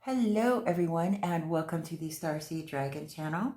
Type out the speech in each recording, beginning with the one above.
Hello, everyone, and welcome to the Starseed Dragon channel.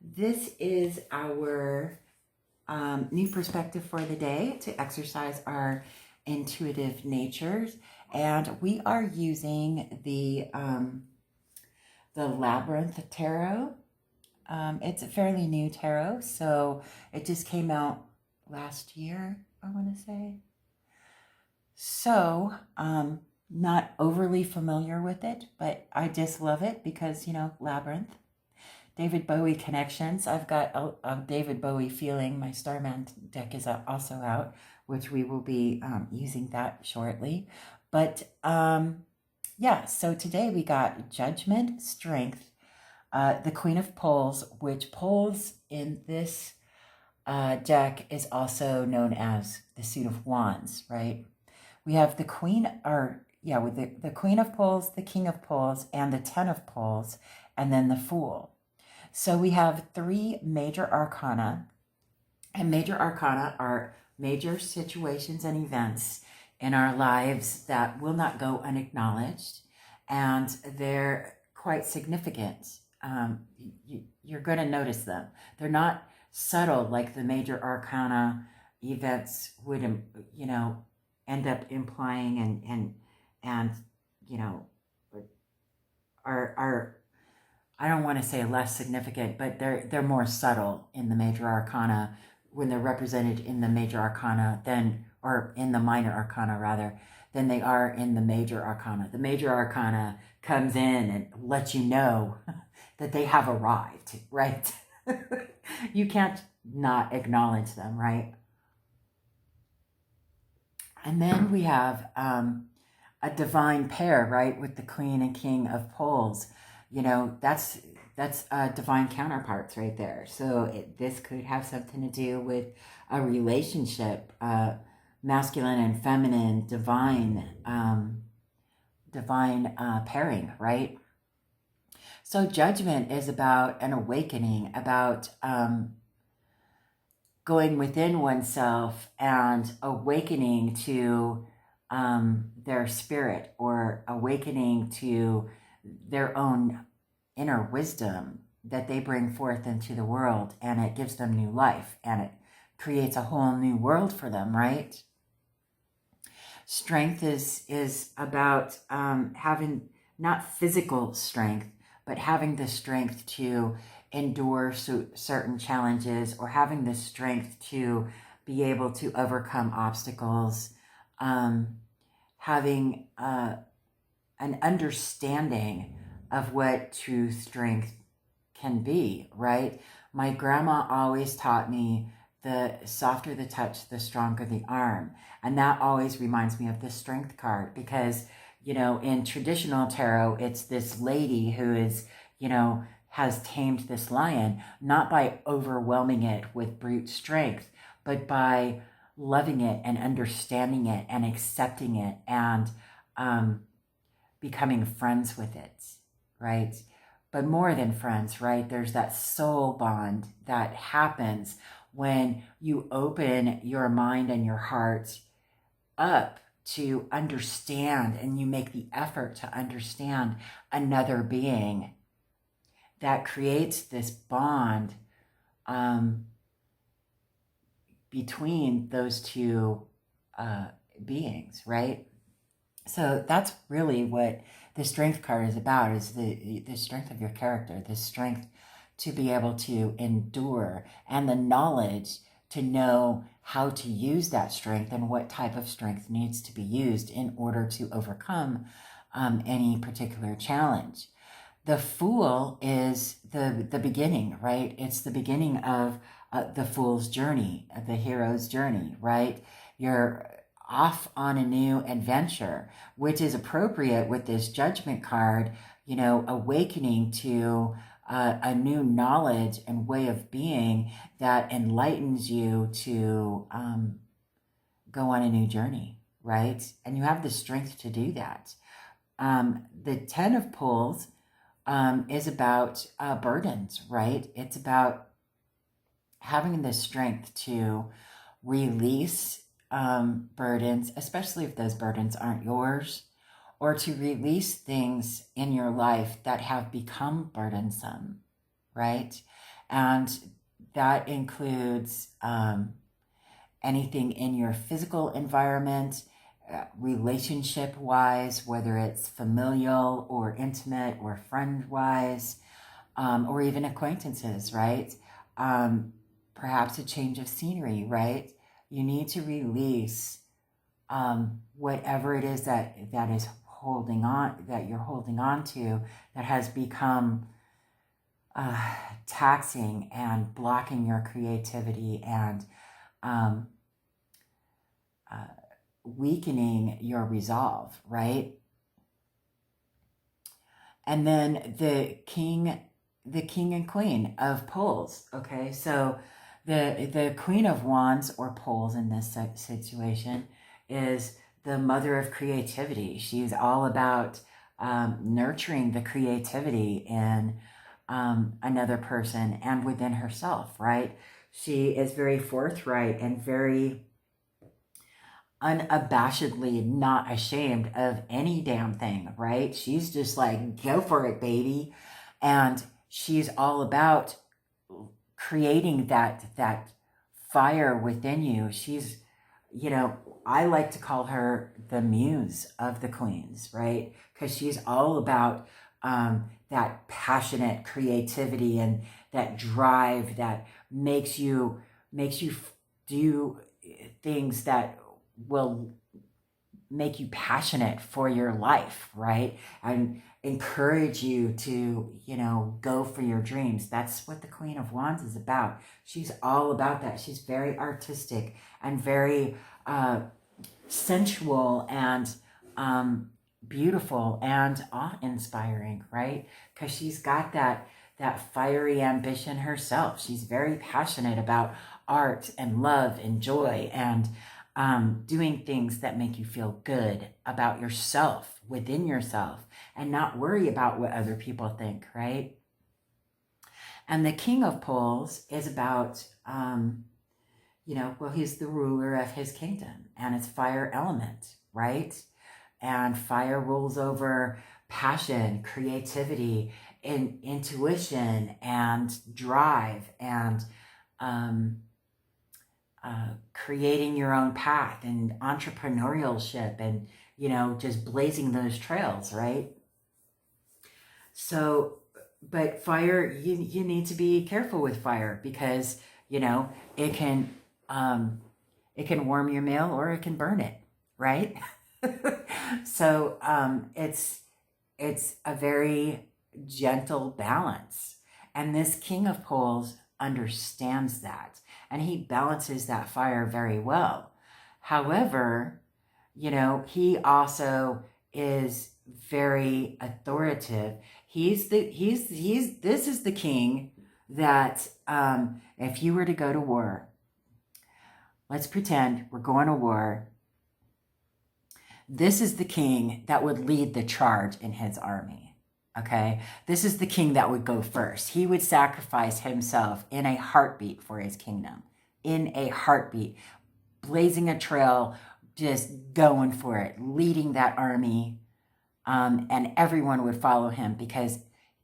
This is our new perspective for the day to exercise our intuitive natures, and we are using the Labyrinth Tarot. It's a fairly new tarot, so it just came out last year, I want to say. So, not overly familiar with it, but I just love it because, Labyrinth. David Bowie connections. I've got a David Bowie feeling. My Starman deck is also out, which we will be using that shortly. But yeah, so today we got Judgment, Strength, the Queen of Poles, which Poles in this deck is also known as the Suit of Wands, right? We have the Queen, with the Queen of Poles, the King of Poles, and the Ten of Poles, and then the Fool. So we have three major arcana, and major arcana are major situations and events in our lives that will not go unacknowledged, and they're quite significant. You're going to notice them. They're not subtle like the major arcana events would, end up implying and are I don't want to say less significant, but they're more subtle in the major arcana when they're represented in the major arcana or in the minor arcana rather, than they are in the major arcana. The major arcana comes in and lets you know that they have arrived, right? You can't not acknowledge them, right? And then we have a divine pair, right, with the Queen and King of Poles. That's divine counterparts right there. So this could have something to do with a relationship, masculine and feminine, divine pairing, right? So Judgment is about an awakening, about going within oneself and awakening to their spirit, or awakening to their own inner wisdom that they bring forth into the world, and it gives them new life and it creates a whole new world for them, right? Strength is about having not physical strength, but having the strength to endure certain challenges, or having the strength to be able to overcome obstacles, having an understanding of what true strength can be, right? My grandma always taught me the softer the touch, the stronger the arm. And that always reminds me of the strength card, because, in traditional tarot, it's this lady who is, has tamed this lion, not by overwhelming it with brute strength, but by loving it and understanding it and accepting it and becoming friends with it, right? But more than friends, right? There's that soul bond that happens when you open your mind and your heart up to understand, and you make the effort to understand another being. That creates this bond between those two beings, right? So that's really what the strength card is about, is the strength of your character, the strength to be able to endure, and the knowledge to know how to use that strength and what type of strength needs to be used in order to overcome any particular challenge. The Fool is the beginning, right? It's the beginning of the fool's journey, the hero's journey, right? You're off on a new adventure, which is appropriate with this Judgment card, awakening to a new knowledge and way of being that enlightens you to go on a new journey, right? And you have the strength to do that. The Ten of Poles is about burdens, right? It's about having the strength to release burdens, especially if those burdens aren't yours, or to release things in your life that have become burdensome, right? And that includes anything in your physical environment, relationship-wise, whether it's familial or intimate or friend-wise, or even acquaintances, right? Perhaps a change of scenery, right? You need to release whatever it is that is holding on, that you're holding on to, that has become taxing and blocking your creativity and weakening your resolve, right? And then the king and queen of poles. Okay, so the queen of wands or poles in this situation is the mother of creativity. She's all about nurturing the creativity in another person and within herself, right? She is very forthright and very unabashedly not ashamed of any damn thing, right? She's just like, go for it, baby. And she's all about creating that fire within you. She's, you know, I like to call her the muse of the queens, right? Because she's all about that passionate creativity and that drive that makes you do things that will make you passionate for your life, right? And encourage you to, you know, go for your dreams. That's what the Queen of Wands is about. She's all about that. She's very artistic and very sensual and beautiful and awe-inspiring, right? Because she's got that fiery ambition herself. She's very passionate about art and love and joy and doing things that make you feel good about yourself, within yourself, and not worry about what other people think, right? And the King of Poles is about, you know, well, he's the ruler of his kingdom, and it's fire element, right? And fire rules over passion, creativity, intuition, and drive, and creating your own path and entrepreneurship and, you know, just blazing those trails, right? So, but fire, you need to be careful with fire because, you know, it can warm your meal or it can burn it, right? So it's a very gentle balance. And this King of Poles understands that. And he balances that fire very well. However, you know, he also is very authoritative. This is the king that if you were to go to war, let's pretend we're going to war. This is the king that would lead the charge in his army. Okay, this is the king that would go first. He would sacrifice himself in a heartbeat for his kingdom, in a heartbeat, blazing a trail, just going for it, leading that army, and everyone would follow him because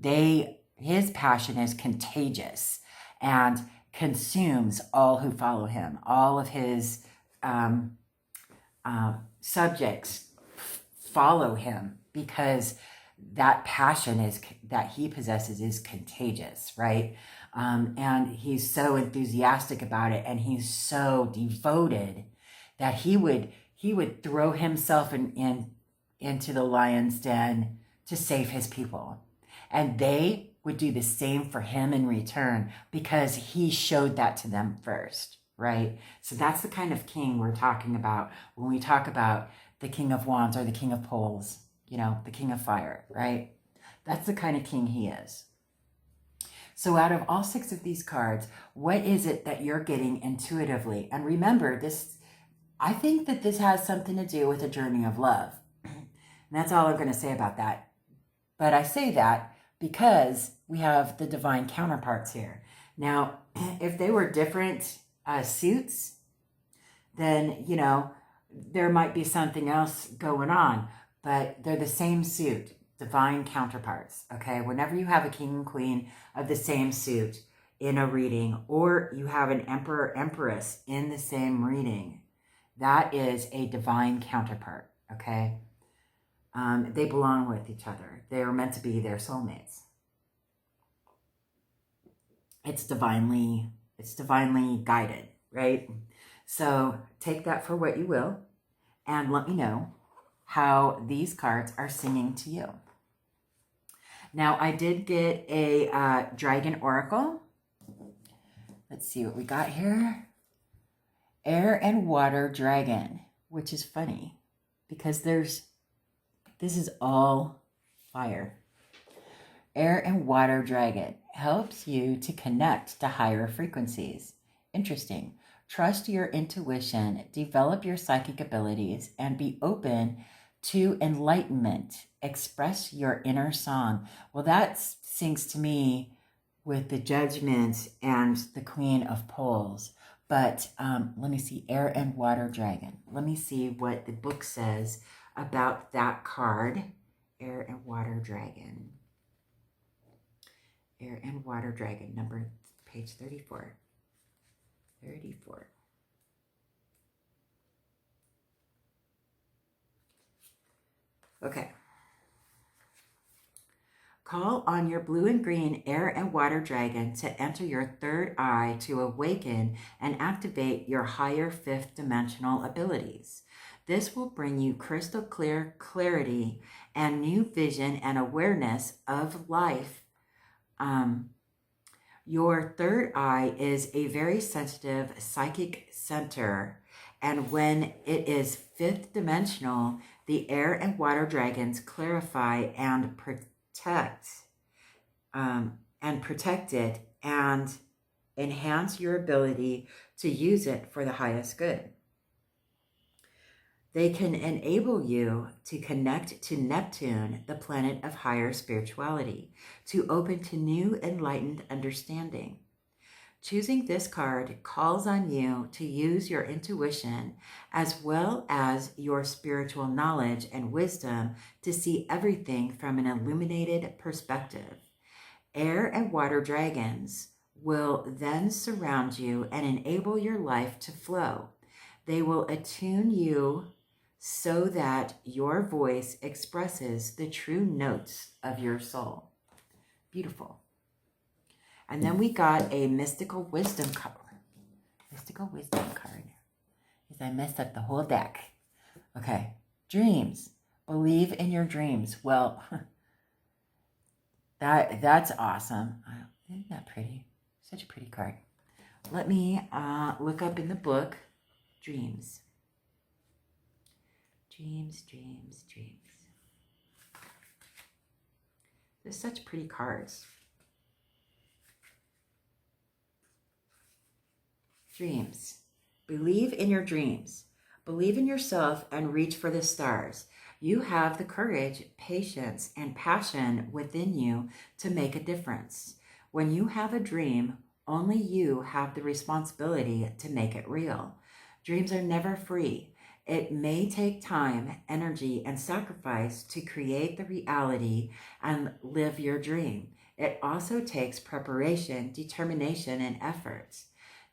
his passion is contagious and consumes all who follow him. All of his subjects follow him because that passion that he possesses is contagious, right? And he's so enthusiastic about it, and he's so devoted that he would throw himself into the lion's den to save his people, and they would do the same for him in return because he showed that to them first, right? So that's the kind of king we're talking about when we talk about the King of Wands or the King of Poles. You know, the King of Fire, right? That's the kind of king he is. So out of all 6 of these cards, what is it that you're getting intuitively? And remember, I think that this has something to do with a journey of love. And that's all I'm going to say about that. But I say that because we have the divine counterparts here. Now, if they were different suits, then, you know, there might be something else going on. but they're the same suit, divine counterparts, okay? Whenever you have a king and queen of the same suit in a reading, or you have an emperor, empress in the same reading, that is a divine counterpart, okay? They belong with each other. They are meant to be their soulmates. It's divinely guided, right? So take that for what you will, and let me know how these cards are singing to you. Now, I did get a dragon oracle. Let's see what we got here. Air and water dragon, which is funny because this is all fire. Air and water dragon helps you to connect to higher frequencies. Interesting. Trust your intuition, develop your psychic abilities, and be open to enlightenment. Express your inner song. Well, that sings to me with the Judgment and the Queen of Poles. But let me see, Air and Water Dragon. Let me see what the book says about that card. Air and Water Dragon. Air and Water Dragon, page 34. 34. Okay. Call on your blue and green air and water dragon to enter your third eye to awaken and activate your higher fifth dimensional abilities. This will bring you crystal clear clarity and new vision and awareness of life. Your third eye is a very sensitive psychic center, and when it is fifth dimensional, the air and water dragons clarify and protect it and enhance your ability to use it for the highest good. They can enable you to connect to Neptune, the planet of higher spirituality, to open to new enlightened understanding. Choosing this card calls on you to use your intuition as well as your spiritual knowledge and wisdom to see everything from an illuminated perspective. Air and water dragons will then surround you and enable your life to flow. They will attune you so that your voice expresses the true notes of your soul. Beautiful. And then we got a mystical wisdom card. Mystical wisdom card. Because I messed up the whole deck. Okay. Dreams. Believe in your dreams. Well, that's awesome. Isn't that pretty? Such a pretty card. Let me look up in the book. Dreams. Dreams, dreams, dreams. There's such pretty cards. Dreams. Believe in your dreams. Believe in yourself and reach for the stars. You have the courage, patience, and passion within you to make a difference. When you have a dream, only you have the responsibility to make it real. Dreams are never free. It may take time, energy, and sacrifice to create the reality and live your dream. It also takes preparation, determination, and effort.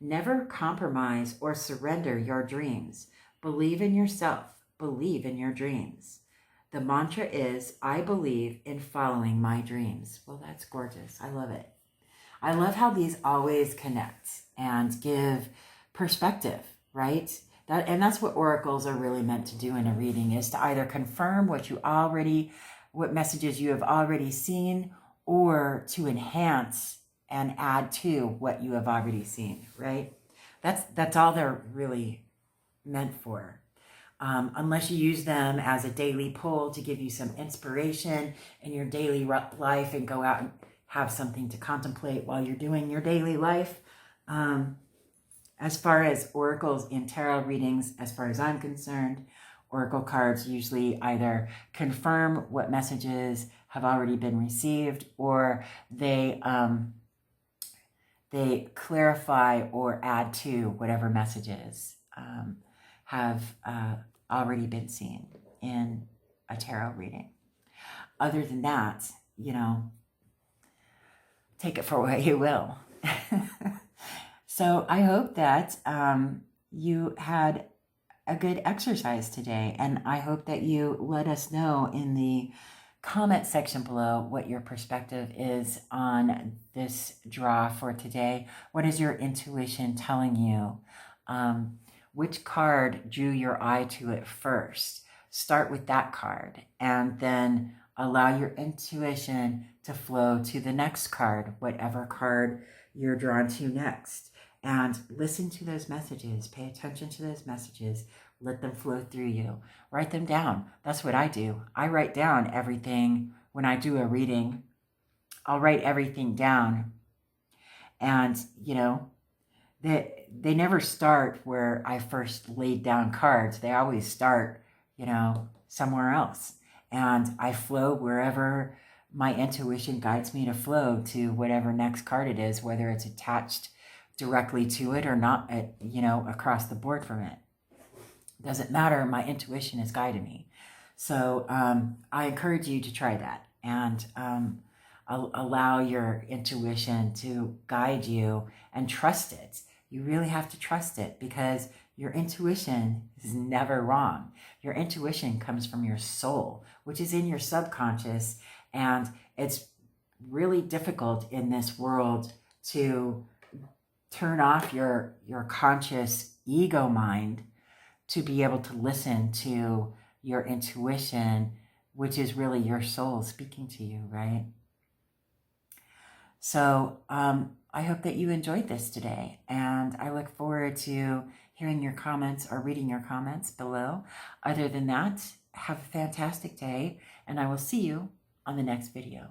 Never compromise or surrender your dreams. Believe in yourself. Believe in your dreams. The mantra is, I believe in following my dreams. Well, that's gorgeous. I love it. I love how these always connect and give perspective, right? And that's what oracles are really meant to do in a reading, is to either confirm what messages you have already seen, or to enhance and add to what you have already seen, right? That's all they're really meant for. Unless you use them as a daily pull to give you some inspiration in your daily life and go out and have something to contemplate while you're doing your daily life. As far as oracles in tarot readings, as far as I'm concerned, oracle cards usually either confirm what messages have already been received, or they clarify or add to whatever messages have already been seen in a tarot reading. Other than that, you know, take it for what you will. So I hope that you had a good exercise today, and I hope that you let us know in the comment section below what your perspective is on this draw for today. What is your intuition telling you? Which card drew your eye to it first? Start with that card and then allow your intuition to flow to the next card, whatever card you're drawn to next. And listen to those messages. Pay attention to those messages. Let them flow through you. Write them down. That's what I do. I write down everything when I do a reading. I'll write everything down. And, you know, they never start where I first laid down cards. They always start, you know, somewhere else. And I flow wherever my intuition guides me to flow to whatever next card it is, whether it's attached directly to it or not, you know, across the board from it. Doesn't matter. My intuition is guiding me. So I encourage you to try that and allow your intuition to guide you and trust it. You really have to trust it because your intuition is never wrong. Your intuition comes from your soul, which is in your subconscious. And it's really difficult in this world to turn off your conscious ego mind to be able to listen to your intuition, which is really your soul speaking to you, right? So I hope that you enjoyed this today, and I look forward to hearing your comments or reading your comments below. Other than that, have a fantastic day, and I will see you on the next video.